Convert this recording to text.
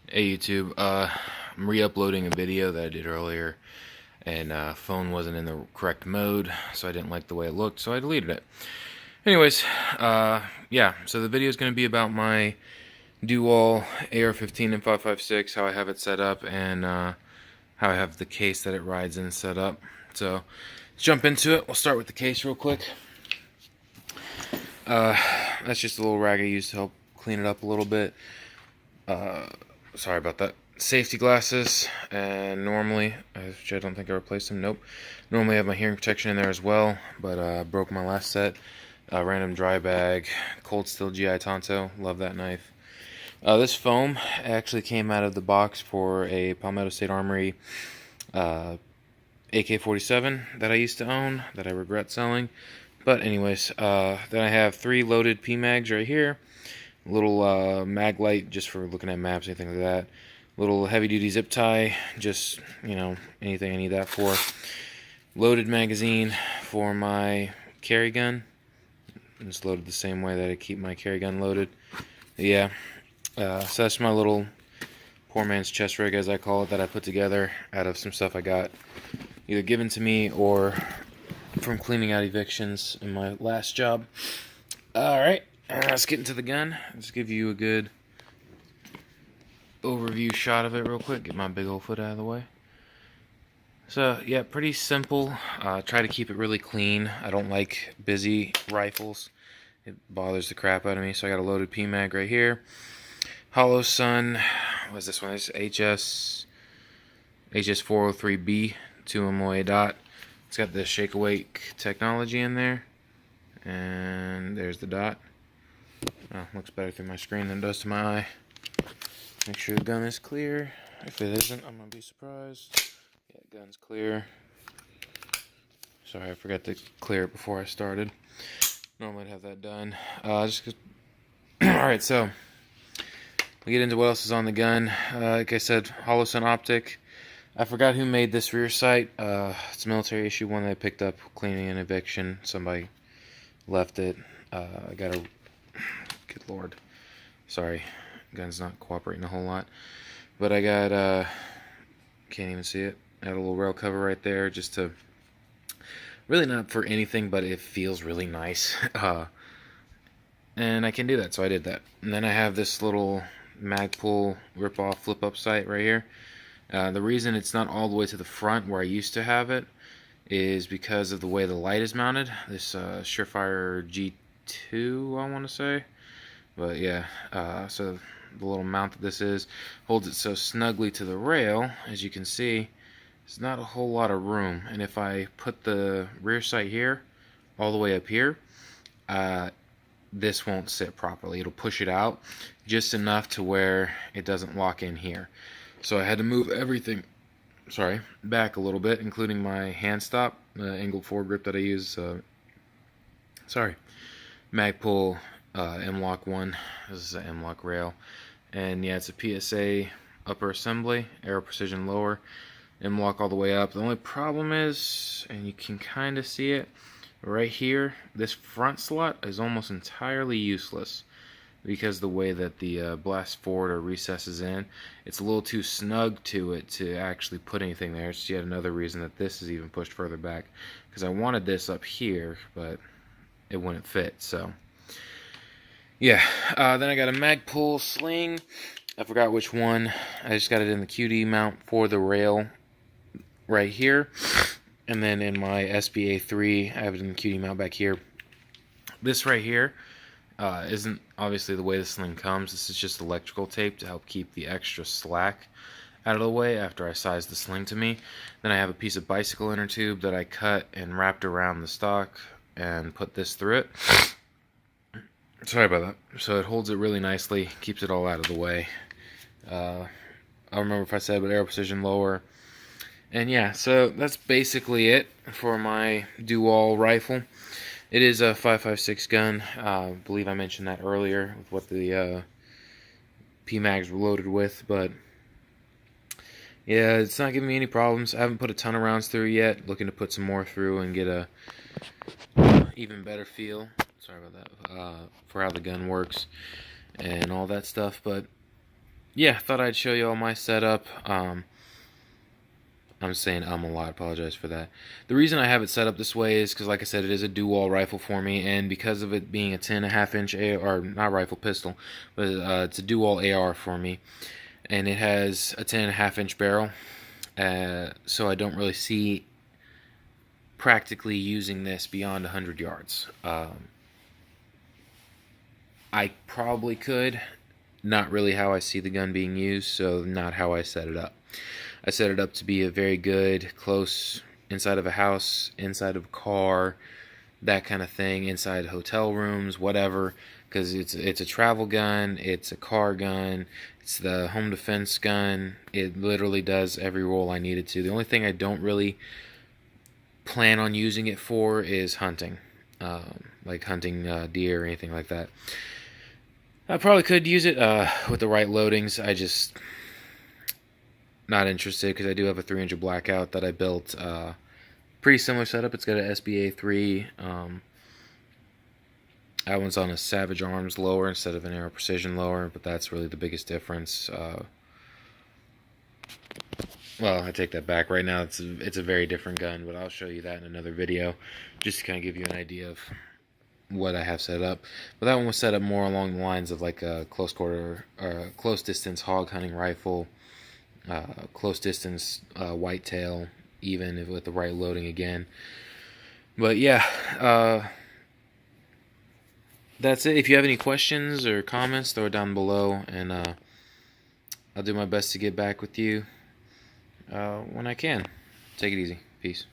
Hey YouTube, I'm re-uploading a video that I did earlier, and phone wasn't in the correct mode, so I didn't like the way it looked, so I deleted it. Anyways, yeah, so the video is going to be about my dual AR-15 and 5.56, how I have it set up, and how I have the case that it rides in set up. So let's jump into it. We'll start with the case real quick. That's just a little rag I used to help clean it up a little bit. Sorry about that. Safety glasses, and normally, which I don't think I replaced them, nope. Normally I have my hearing protection in there as well, but broke my last set. Random dry bag, Cold Steel GI Tonto, love that knife. This foam actually came out of the box for a Palmetto State Armory AK-47 that I used to own, that I regret selling. But anyways, then I have 3 loaded PMags right here. Little mag light just for looking at maps, anything like that. Little heavy duty zip tie, just, you know, anything I need that for. Loaded magazine for my carry gun. It's loaded the same way that I keep my carry gun loaded. Yeah, so that's my little poor man's chest rig, as I call it, that I put together out of some stuff I got either given to me or from cleaning out evictions in my last job. Alright, let's get into the gun. Let's give you a good overview shot of it real quick. Get my big old foot out of the way. So, yeah, pretty simple. Try to keep it really clean. I don't like busy rifles. It bothers the crap out of me. So I got a loaded PMag right here. Hollow Sun. What's this one? It's HS403B 2 MOA dot. It's got the shake awake technology in there. And there's the dot. Oh, looks better through my screen than it does to my eye. Make sure the gun is clear. If it isn't, I'm going to be surprised. Yeah, gun's clear. Sorry, I forgot to clear it before I started. Normally I'd have that done. Alright, so we get into what else is on the gun. Like I said, Hollow Sun optic. I forgot who made this rear sight. It's a military issue, one that I picked up cleaning an eviction. Somebody left it. I got a... Good lord. Sorry. Gun's not cooperating a whole lot. But I got... Can't even see it. I got a little rail cover right there just to... Really not for anything, but it feels really nice. And I can do that, so I did that. And then I have this little Magpul rip-off flip-up sight right here. The reason it's not all the way to the front where I used to have it is because of the way the light is mounted. This Surefire G2, I want to say. But yeah, so the little mount that this is holds it so snugly to the rail, as you can see. There's not a whole lot of room, and if I put the rear sight here, all the way up here, this won't sit properly. It'll push it out just enough to where it doesn't lock in here. So I had to move everything, back a little bit, including my hand stop, the angled foregrip that I use. Magpul M-Lock 1. This is an M-Lock rail. And yeah, it's a PSA upper assembly, Aero Precision lower. M-Lock all the way up. The only problem is, and you can kind of see it, right here, this front slot is almost entirely useless because the way that the blast forward or recesses in, it's a little too snug to it to actually put anything there. It's yet another reason that this is even pushed further back, because I wanted this up here, but it wouldn't fit. So yeah, then I got a Magpul sling. I forgot which one. I just got it in the QD mount for the rail right here, and then in my SBA3 I have it in the QD mount back here. This right here isn't obviously the way the sling comes. This is just electrical tape to help keep the extra slack out of the way after I size the sling to me. Then I have a piece of bicycle inner tube that I cut and wrapped around the stock and put this through it. Sorry about that. So it holds it really nicely, keeps it all out of the way. I don't remember if I said, but Aero Precision lower. And yeah, so that's basically it for my dual rifle. It is a 5.56 gun. I believe I mentioned that earlier with what the PMags were loaded with, but yeah, it's not giving me any problems. I haven't put a ton of rounds through yet. Looking to put some more through and get a even better feel. Sorry about that. For how the gun works and all that stuff, but yeah, thought I'd show you all my setup. I'm saying a lot. Apologize for that. The reason I have it set up this way is because, like I said, it is a dual rifle for me, and because of it being a 10.5 inch AR, or not rifle, pistol, but it's a dual AR for me, and it has a 10.5 inch barrel, so I don't really see practically using this beyond 100 yards. I probably could, not really how I see the gun being used, so not how I set it up. I set it up to be a very good, close, inside of a house, inside of a car, that kind of thing, inside hotel rooms, whatever, because it's a travel gun, it's a car gun, it's the home defense gun. It literally does every role I need it to. The only thing I don't really plan on using it for is hunting, like hunting deer or anything like that. I probably could use it with the right loadings. I just not interested because I do have a 300 blackout that I built. Pretty similar setup. It's got an SBA 3. That one's on a Savage Arms lower instead of an Aero Precision lower, but that's really the biggest difference. Well, I take that back. Right now, it's a very different gun, but I'll show you that in another video, just to kind of give you an idea of what I have set up. But that one was set up more along the lines of like a close distance hog hunting rifle, close distance whitetail, even with the right loading again. But yeah, that's it. If you have any questions or comments, throw it down below, and I'll do my best to get back with you when I can. Take it easy. Peace.